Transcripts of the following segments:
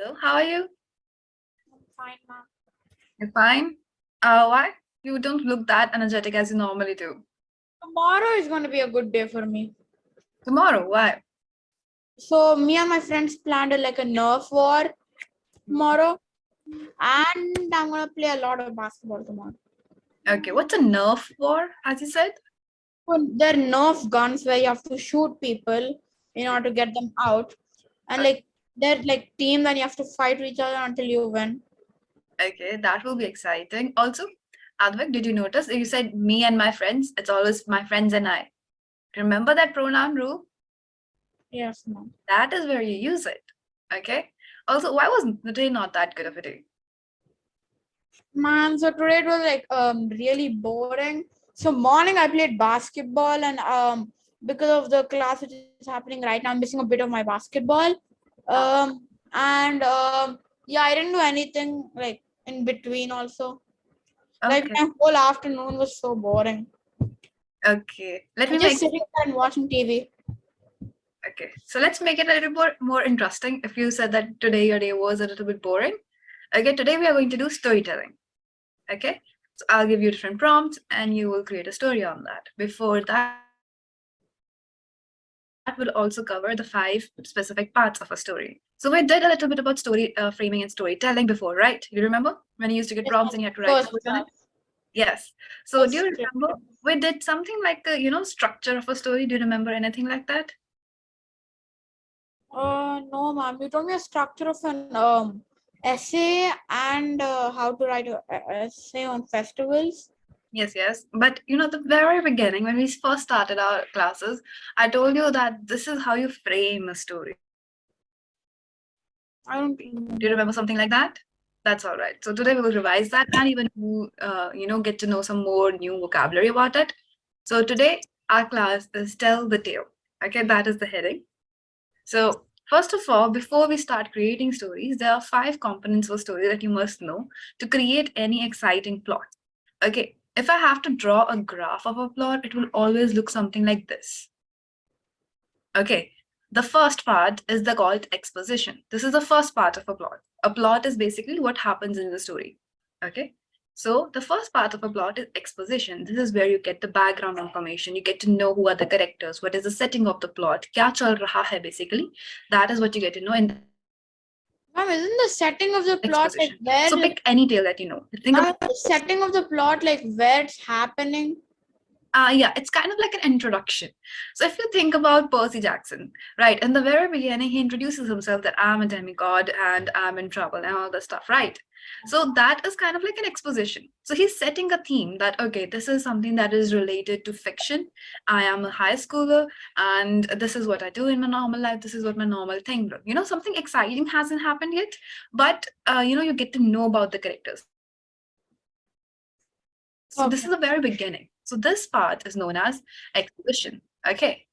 Hello, how are you? Fine, ma'am. You're fine? Why? You don't look that energetic as you normally do. Tomorrow is going to be a good day for me. Tomorrow, why? So me and my friends planned like a Nerf war tomorrow, and I'm gonna play a lot of basketball tomorrow. Okay, what's a Nerf war, as you said? So they're Nerf guns where you have to shoot people in order to get them out, and Okay, like they're like teams and you have to fight each other until you win. okay, that will be exciting. Also, Advik, did you notice you said me and my friends? It's always my friends and I. Remember that pronoun rule? Yes, ma'am. That is where you use it. Okay. Also, why was the day not that good of a day? Man, so today it was like really boring. So morning I played basketball and because of the class which is happening right now, I'm missing a bit of my basketball. Ah, And yeah, I didn't do anything like in between also. Like okay, my whole afternoon was so boring. okay. Let I me just make sitting there and watching TV. Okay, so let's make it a little more interesting. If you said that today your day was a little bit boring, okay, today we are going to do storytelling. Okay, so I'll give you different prompts and you will create a story on that. Before that, will also cover the 5 specific parts of a story. So we did a little bit about story framing and storytelling before, right? You remember when you used to get prompts and you had to write Yes, stories ma'am. on it? First class. Yes. So do you First remember scripted. we did something like the structure of a story? Do you remember anything like that? No, ma'am. You told me a structure of an essay and how to write a essay on festivals. Yes, yes. But the very beginning, when we first started our classes, I told you that this is how you frame a story. Do you remember something I like don't that? remember. That's all right. So today we will revise that, and even get to know some more new vocabulary about it. So today our class is tell the tale. Okay, that is the heading. So first of all, before we start creating stories, there are 5 components of a story that you must know to create any exciting plot. Okay, if I have to draw a graph of a plot, it will always look something like this. Okay, the first part is the called exposition. This is the first part of a plot. A plot is basically what happens in the story. Okay, so the first part of a plot is exposition. This is where you get the background information. You get to know who are the characters, what is the setting of the plot, kya chal raha hai basically. That is what you get to know in the exposition. So Ma'am, pick isn't the any tale setting that of you the know. plot Think like about where ma'am, the setting of the plot like where it's happening? Yeah, it's kind of like an introduction. So if you think about Percy Jackson, right, in the very beginning, he introduces himself that I'm a demigod and I'm in trouble and all this stuff, right? So that is kind of like an exposition. So he's setting a theme that, okay, this is something that is related to fiction. I am a high schooler and this is what I do in my normal life. This is what my normal thing. Something exciting hasn't happened yet, but, you get to know about the characters. So this is the very beginning. So this part is known as Okay. exposition. Okay.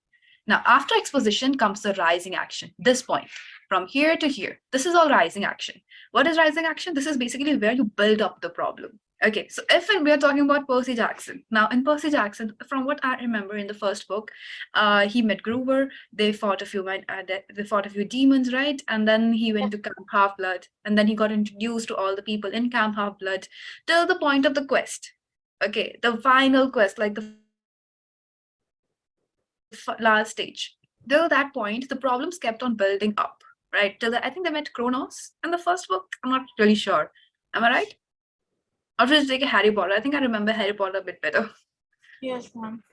Now, after exposition comes the rising action. This point, from here to here, this is all rising action. What is rising action? This is basically where you build up the problem. Okay, so if we are talking about Percy Jackson, now in Percy Jackson, from what I remember in the first book, he met Grover. They fought a few, they fought a few demons, right? And then he went to Camp Half Blood, and then he got introduced to all the people in Camp Half Blood till the point of the quest. Okay, the final quest, like the last stage. Till that point, the problems kept on building up, right? I think they met Kronos in the first book. I'm not really sure. Am I right? Or should I take a Harry Potter? I think I remember Harry Potter a bit better. Yes, ma'am.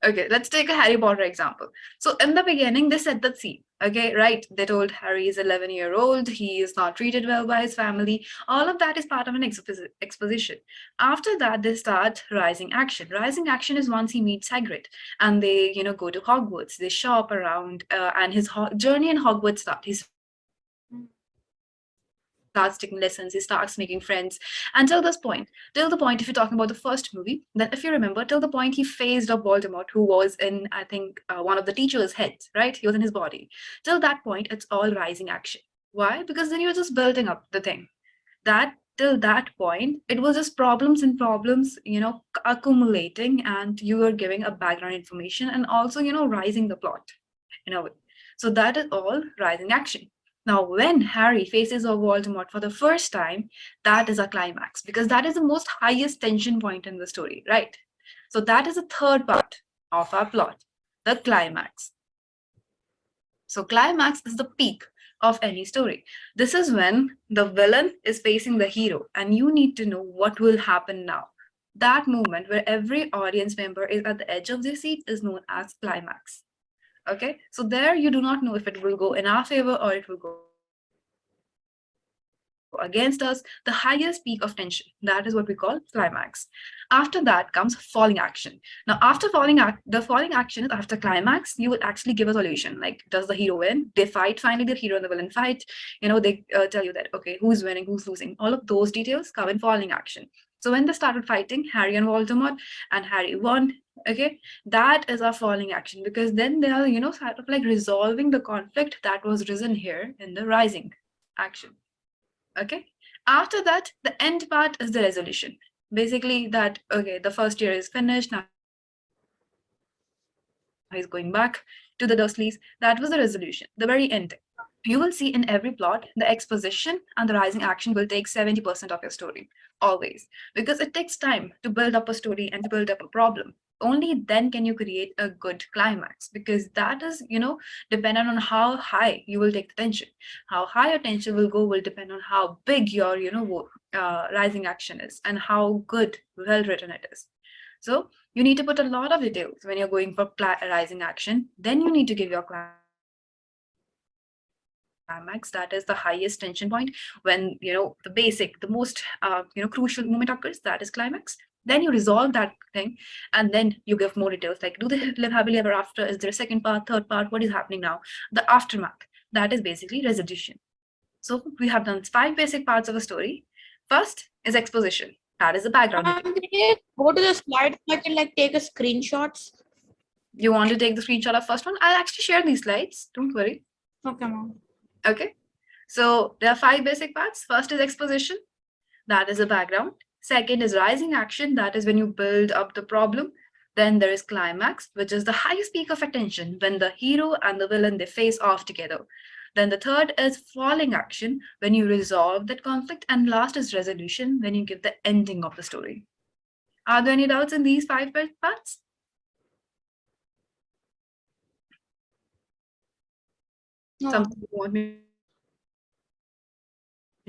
Okay, let's take a Harry Potter example. So in the beginning, they set the scene. Okay, right? They told Harry is 11-year-old. He is not treated well by his family. All of that is part of an exposition. After that, they start rising action. Rising action is once he meets Hagrid, and they, go to Hogwarts. They shop around, and his journey in Hogwarts starts. He starts taking lessons. He starts making friends, and till the point, if you're talking about the first movie, then if you remember, till the point he faced up Voldemort, who was in, I think, one of the teacher's heads, right? He was in his body. Till that point, it's all rising action. Why? Because then you're just building up the thing. Till that point, it was just problems and problems, accumulating, and you were giving a background information and also, rising the plot in a way. So that is all rising action. Now, when Harry faces a Voldemort for the first time, that is a climax because that is the most highest tension point in the story, right? So that is the third part of our plot, the climax. So climax is the peak of any story. This is when the villain is facing the hero and you need to know what will happen now. That moment where every audience member is at the edge of their seat is known as climax. Okay, so there you do not know if it will go in our favor or it will go against us. The highest peak of tension, that is what we call climax. After that comes falling action. Now, after the falling action is after climax. You will actually give a solution. Like, does the hero win? They fight finally. The hero and the villain fight. They tell you that okay, who's winning, who's losing. All of those details come in falling action. So when they started fighting, Harry and Voldemort, and Harry won. Okay, that is our falling action because then they are, sort of like resolving the conflict that was risen here in the rising action. Okay, after that, the end part is the resolution. Basically, that okay, the first year is finished. Now he's going back to the Dursleys. That was the resolution, the very end. You will see in every plot, the exposition and the rising action will take 70% of your story, always. Because it takes time to build up a story and to build up a problem. Only then can you create a good climax because that is, dependent on how high you will take the tension. How high your tension will go will depend on how big your, rising action is and how good, well written it is. So you need to put a lot of details when you're going for rising action. Then you need to give your climax. That is the highest tension point when the basic, the most crucial moment occurs. That is climax. Then you resolve that thing, and then you give more details. Like, do they live happily ever after? Is there a second part, third part? What is happening now? The aftermath. That is basically resolution. So we have done 5 basic parts of a story. First is exposition. That is the background detail. Can you go to the slide so I can like take a screenshots? You want to take the screenshot of first one? I'll actually share these slides. Don't worry. Okay, mom. Okay. So there are 5 basic parts. First is exposition. That is the background. Second is rising action. That is when you build up the problem. Then there is climax, which is the highest peak of attention when the hero and the villain they face off together. Then the third is falling action when you resolve that conflict, and last is resolution when you give the ending of the story. Are there any doubts in these 5 parts? No. Something you want me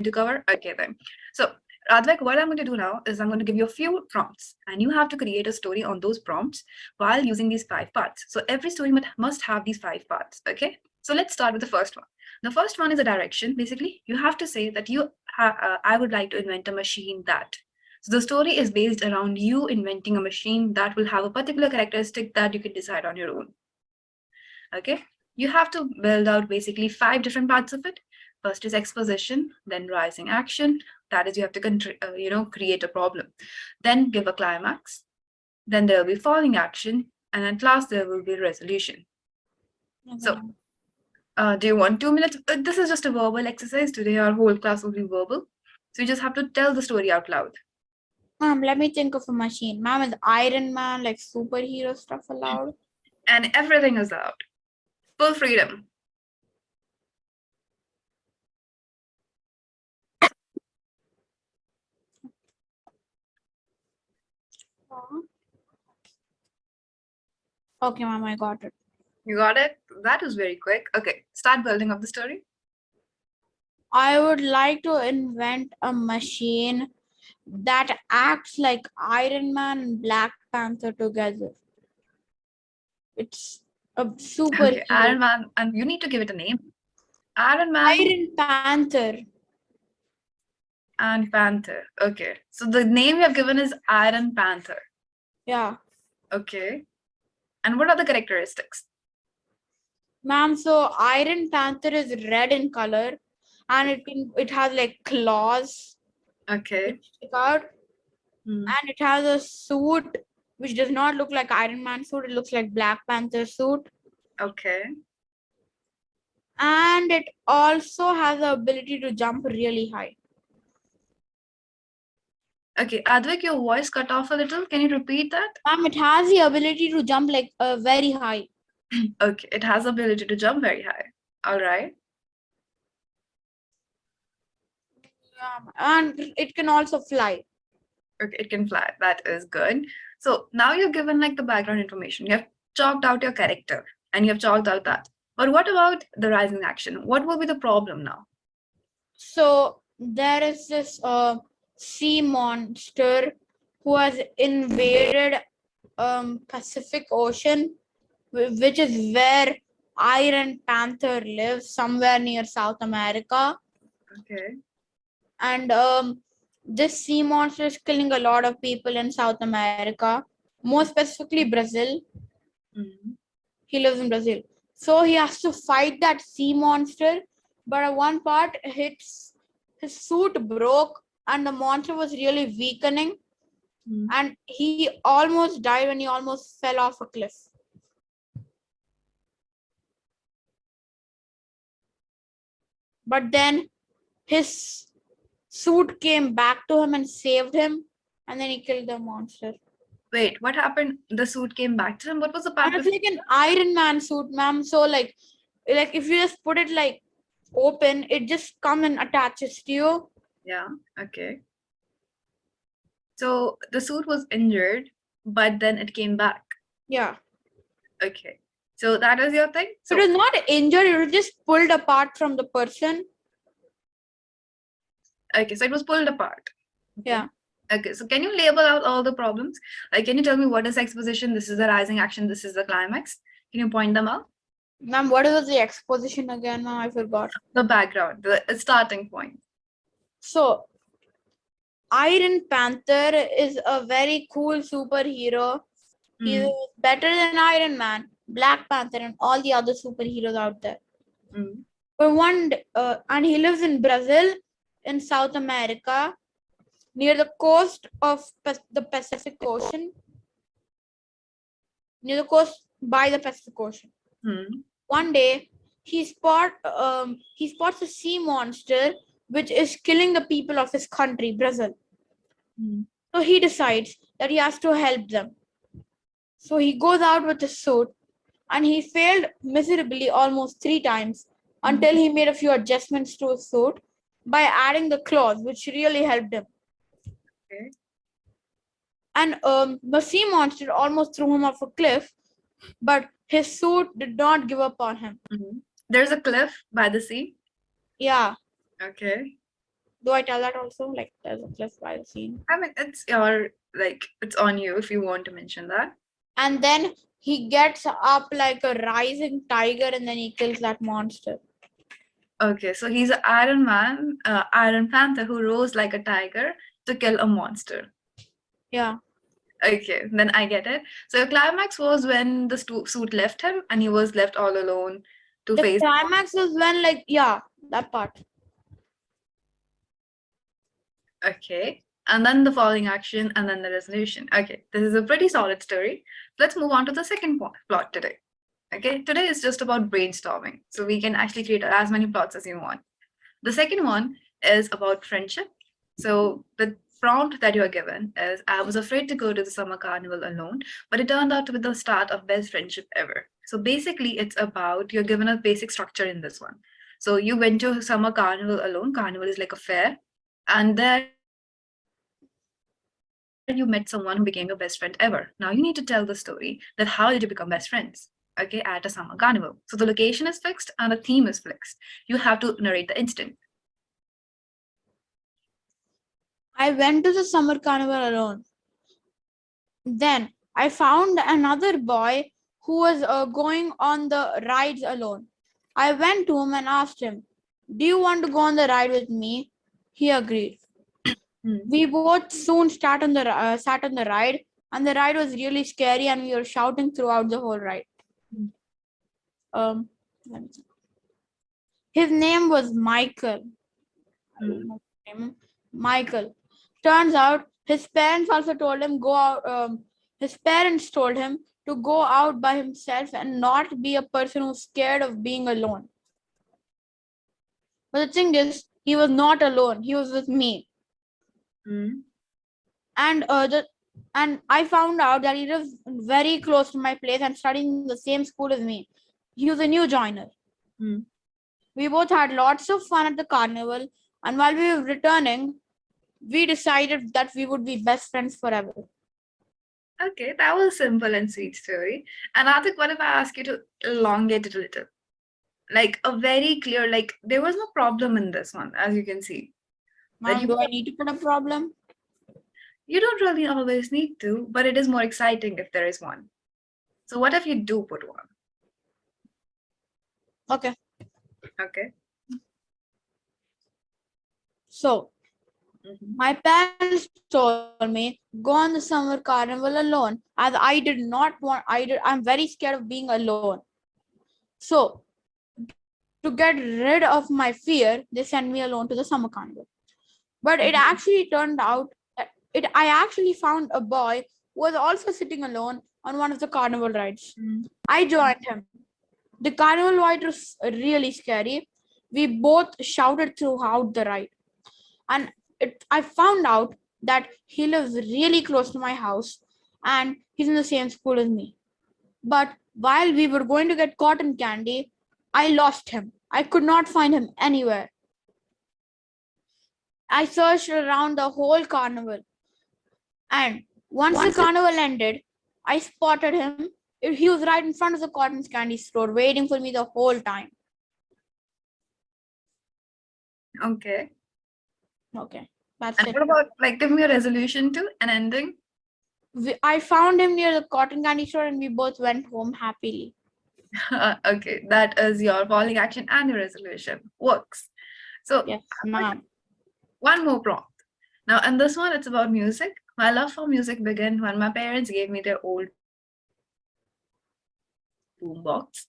to cover? Okay, then. So, Radvik, what I'm going to do now is I'm going to give you a few prompts, and you have to create a story on those prompts while using these 5 parts. So, every story must have these 5 parts. Okay, so let's start with the first one. The first one is a direction. Basically, you have to say that I would like to invent a machine that. So the story is based around you inventing a machine that will have a particular characteristic that you can decide on your own. Okay, you have to build out basically 5 different parts of it. First is exposition, then rising action. That is, you have to create a problem. Then give a climax. Then there will be falling action, and at last there will be resolution. Okay. So, do you want 2 minutes? This is just a verbal exercise. Today, our whole class will be verbal. So you just have to tell the story out loud. Mom, let me think of a machine. Mom, is Iron Man like superhero stuff allowed? And everything is allowed. Full freedom. Okay, mom, I got it. You got it? That was very quick. Okay, start building up the story. I would like to invent a machine that acts like Iron Man and Black Panther together. It's a Okay, Iron superhero. Man, and you need to give it a name. Iron Man Iron Panther. and Panther. Okay, so the name you have given is Iron Panther. Yeah. Okay, and what are the characteristics? Ma'am, so Iron Panther is red in color and it has like claws Okay. which stick out, Hmm. and it has a suit which does not look like Iron Man suit, it looks like Black Panther suit. Okay. And it also has the ability to jump really high. Okay, Advik, your voice cut off a little. Can you repeat that? Ma'am, it has the ability to jump like very high. Okay, it has the ability to jump very high. All right. And it can also fly. Okay, it can fly. That is good. So now you've given like the background information. You have chalked out your character and you have chalked out that. But what about the rising action? What will be the problem now? So there is this sea monster who has invaded Pacific Ocean, which is where Iron Panther lives, somewhere near South America. Okay. And this sea monster is killing a lot of people in South America, more specifically Brazil. Mhm. He lives in Brazil. So he has to fight that sea monster. But at one part, his suit broke and the monster was really weakening. Mhm. And he almost died when he almost fell off a cliff. But then his suit came back to him and saved him. And then he killed the monster. Wait, what happened? The suit came back to him. What was the And part it's before? like an Iron Man suit, ma'am. So like if you just put it like open, it just come and attaches to you. Yeah. Okay. So the suit was injured, but then it came back. Yeah. Okay. So that is your thing. It So was not injured, it was just pulled apart from the person. okay, so it was pulled apart. Okay. Yeah. Okay, so can you label out all the problems? Like, can you tell me what is exposition? This is the rising action. This is the climax. Can you point them out? Ma'am, what was the exposition again, ma'am? I forgot. The background, the starting point. So Iron Panther is a very cool superhero. He's Mm, better than Iron Man, Black Panther, and all the other superheroes out there. mm, But and he lives in Brazil, in South America, near the coast of the Pacific Ocean, near the coast by the Pacific Ocean. mm, One day, he spots a sea monster which is killing the people of his country, Brazil. mm, So he decides that he has to help them. So he goes out with his suit and he failed miserably almost 3 times mm. until he made a few adjustments to his suit by adding the claws, which really helped him. Okay. And the sea monster almost threw him off a cliff, but his suit did not give up on him. Mhm. There's a cliff by the sea. Yeah. Okay. Do I tell that also? Like there's a cliff by the sea. I mean, it's your like it's on you if you want to mention that. And then he gets up like a rising tiger and then he kills that monster. Okay, so he's an Iron Man, Iron Panther who rose like a tiger to kill a monster. Yeah. Okay, then I get it. So your climax was when the suit left him and he was left all alone to The face. climax is when like yeah, that part. Okay, and then the falling action and then the resolution. Okay, this is a pretty solid story. Let's move on to the second plot today. Okay, today is just about brainstorming. So we can actually create as many plots as you want. The second one is about friendship. So the prompt that you are given is I was afraid to go to the summer carnival alone, but it turned out to be the start of best friendship ever. So basically, it's about you're given a basic structure in this one. So you went to summer carnival alone. Carnival is like a fair, and there you met someone who became your best friend ever. Now you need to tell the story that how did you become best friends? Okay, at a summer carnival. So the location is fixed and the theme is fixed. You have to narrate the instant. I went to the summer carnival alone. Then I found another boy who was going on the rides alone. I went to him and asked him, "Do you want to go on the ride with me?" He agreed. Hmm. We both soon sat on the ride, and the ride was really scary, and we were shouting throughout the whole ride. Hmm. Um, let me see. His name was Michael. I don't Hmm. know his name. Michael. Turns out his parents also told him go out. His parents told him to go out by himself and not be a person who's scared of being alone. But the thing is, he was not alone. He was with me, Hmm. and I found out that he lives very close to my place and studying in the same school as me. He was a new joiner. Hmm. We both had lots of fun at the carnival And while we were returning, we decided that we would be best friends forever. Okay, that was a simple and sweet story. And I think, what if I ask you to elongate it a little? Like a very clear, like there was no problem in this one, as you can see. That Ma'am, do I need to put a problem? you don't really always need to, but it is more exciting if there is one. So what if you do put one? Okay. Okay. So Mhm. my parents told me go on the summer carnival alone, as I did not want. I'm very scared of being alone. So to get rid of my fear, they sent me alone to the summer carnival. But it Mhm. actually turned out I actually found a boy who was also sitting alone on one of the carnival rides. Mhm. I joined him. The carnival ride was really scary. We both shouted throughout the ride. And I found out that he lives really close to my house and he's in the same school as me. But while we were going to get cotton candy, I lost him. I could not find him anywhere. I searched around the whole carnival, and once the carnival ended, I spotted him. He was right in front of the cotton candy store, waiting for me the whole time. Okay. Okay, that's And it. what about like give me a resolution to an ending? I found him near the cotton candy store, and we both went home happily. Okay, that is your falling action and your resolution. Works. So Yes, I've got ma'am. one more prompt. Now, in this one, it's about music. My love for music began when my parents gave me their old boombox.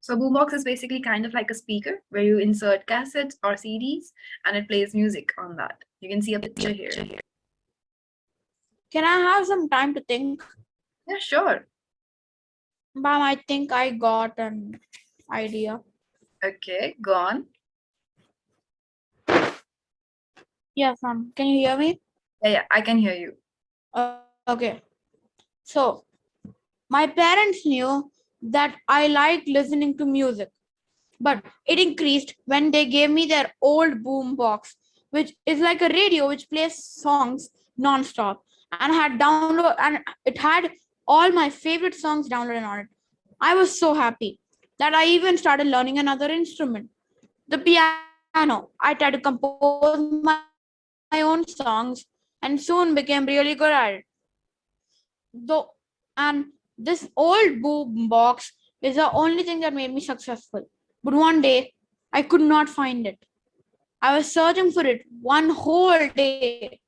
So, boombox is basically kind of like a speaker where you insert cassettes or CDs and it plays music on that. You can see a picture here. Can I have some time to think? Yeah, sure. Ma'am, I think I got an idea. Okay, go on. Yes, ma'am. Can you hear me? Yeah, I can hear you. Okay. So, my parents knew that I like listening to music, but it increased when they gave me their old boom box, which is like a radio which plays songs non-stop, and it had all my favorite songs downloaded on it. I was so happy that I even started learning another instrument, the piano. I tried to compose my own songs and soon became really good at it. Though, and this old boom box is the only thing that made me successful. But one day, I could not find it. I was searching for it one whole day,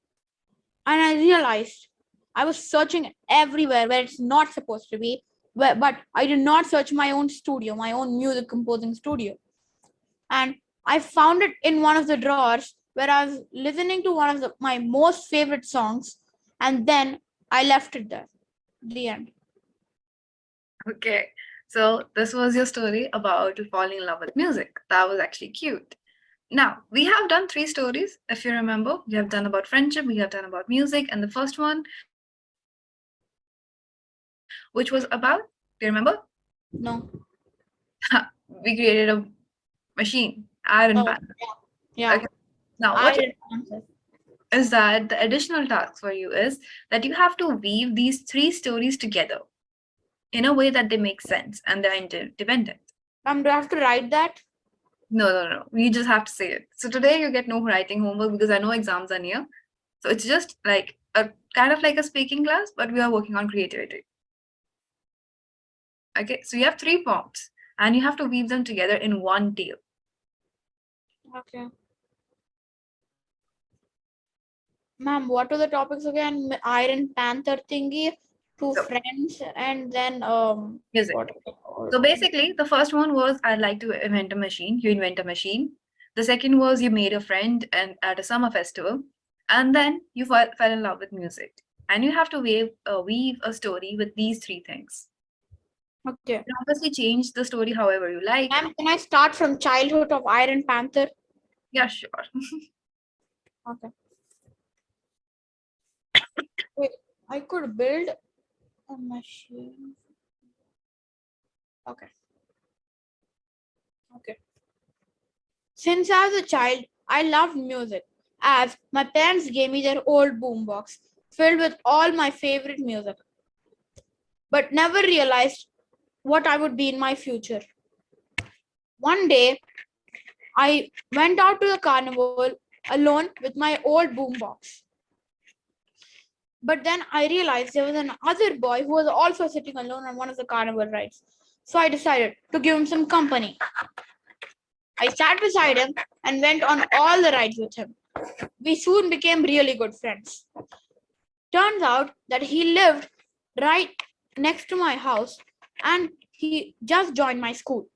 and I realized I was searching everywhere where it's not supposed to be. But I did not search my own studio, my own music composing studio. And I found it in one of the drawers where I was listening to one of my most favorite songs, and then I left it there. The end. Okay, so this was your story about falling in love with music. That was actually cute. Now, we have done three stories, if you remember. We have done about friendship, we have done about music, and the first one, which was about, do you remember? No. We created a machine, iron Oh, pan. yeah. Okay. Now, I what didn't answer. is that the additional task for you is that you have to weave these three stories together in a way that they make sense and they're interdependent. Do I have to write that? No, no, no. You just have to say it. So today you get no writing homework because I know exams are near. So it's just like a kind of like a speaking class, but we are working on creativity. Okay, so you have three prompts and you have to weave them together in one tale. Okay. Ma'am, what are the topics again? Iron Panther thingy, two So friends, and then music. what? So basically, the first one was I'd like to invent a machine. You invent a machine. The second was you made a friend and at a summer festival, and then you fell in love with music. And you have to weave a story with these three things. Okay. You can obviously change the story however you like. Ma'am, can I start from childhood of Iron Panther? Yeah, sure. Okay. Wait, I could build a machine. Okay. Okay. Since I was a child, I loved music, as my parents gave me their old boombox filled with all my favorite music, but never realized what I would be in my future. One day, I went out to the carnival alone with my old boombox. But then I realized there was another boy who was also sitting alone on one of the carnival rides. So I decided to give him some company. I sat beside him and went on all the rides with him. We soon became really good friends. Turns out that he lived right next to my house and he just joined my school.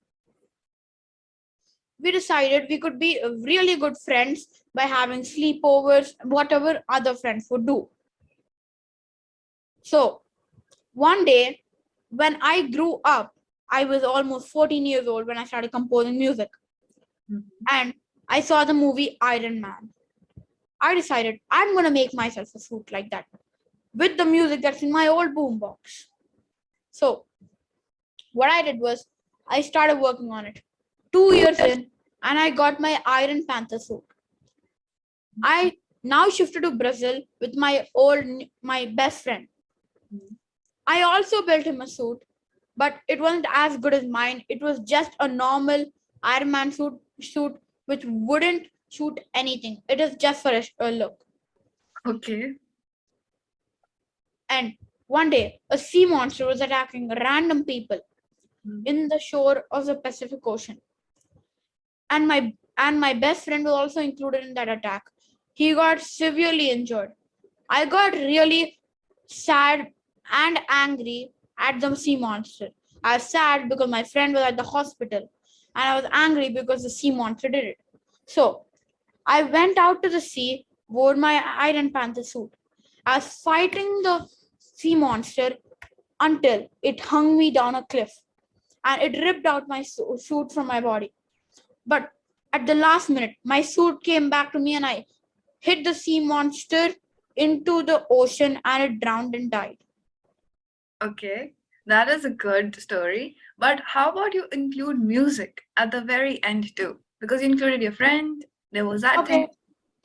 We decided we could be really good friends by having sleepovers, whatever other friends would do. So one day, when I grew up, I was almost 14 years old when I started composing music. Mhm. And I saw the movie Iron Man. I decided I'm going to make myself a suit like that with the music that's in my old boombox. So what I did was I started working on it. 2 years in, and I got my Iron Panther suit. I now shifted to Brazil with my best friend. I also built him a suit, but it wasn't as good as mine. It was just a normal Iron Man suit which wouldn't shoot anything. It is just for a look. Okay. And one day, a sea monster was attacking random people Mhm. in the shore of the Pacific Ocean. And my best friend was also included in that attack. He got severely injured. I got really sad and angry at the sea monster. I was sad because my friend was at the hospital, and I was angry because the sea monster did it. So I went out to the sea, wore my Iron Panther suit. I was fighting the sea monster until it hung me down a cliff and it ripped out my suit from my body. But at the last minute, my suit came back to me and I hit the sea monster into the ocean and it drowned and died. Okay. That is a good story. But how about you include music at the very end too? Because you included your friend, there was that thing. Okay.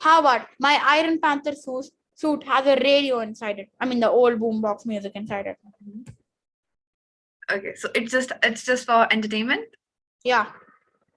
How about my Iron Panther suit has a radio inside it? I mean, the old boombox music inside it. Mhm. Okay, so it's just for entertainment? Yeah.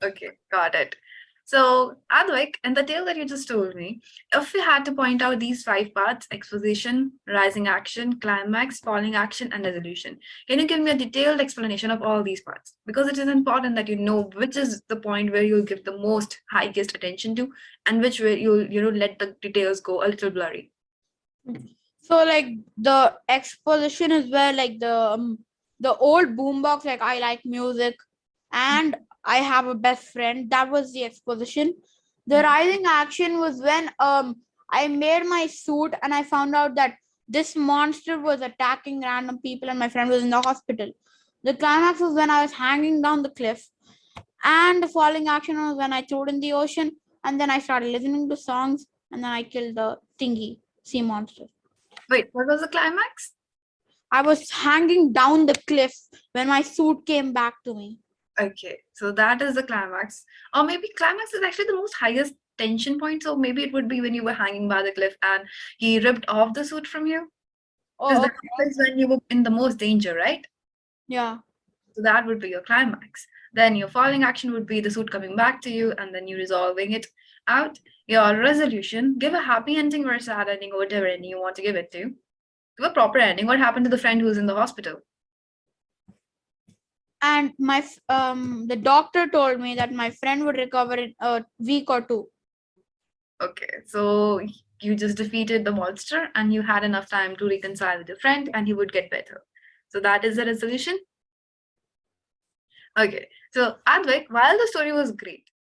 Okay, got it. So, Advik, in the tale that you just told me, if we had to point out these five parts exposition, rising action, climax, falling action, and resolution, can you give me a detailed explanation of all these parts? Because it is important that you know which is the point where you'll give the most highest attention to and which where you'll let the details go a little blurry. So like the exposition is where like the old boombox, like I like music and I have a best friend. That was the exposition. The rising action was when I made my suit and I found out that this monster was attacking random people and my friend was in the hospital. The climax was when I was hanging down the cliff, and the falling action was when I threw it in the ocean and then I started listening to songs and then I killed the thingy sea monster. Wait, what was the climax? I was hanging down the cliff when my suit came back to me. Okay, so that is the climax. Or maybe climax is actually the most highest tension point. So maybe it would be when you were hanging by the cliff and he ripped off the suit from you. Because Oh, that okay. is when you were in the most danger, right? Yeah. So that would be your climax. Then your falling action would be the suit coming back to you and then you resolving it out. Your resolution, give a happy ending or a sad ending or whatever ending you want to give it to. Give a proper ending. What happened to the friend who's in the hospital? And the doctor told me that my friend would recover in a week or two. Okay, so you just defeated the monster and you had enough time to reconcile with your friend and he would get better. So that is the resolution. Okay, so Advik, while the story was great,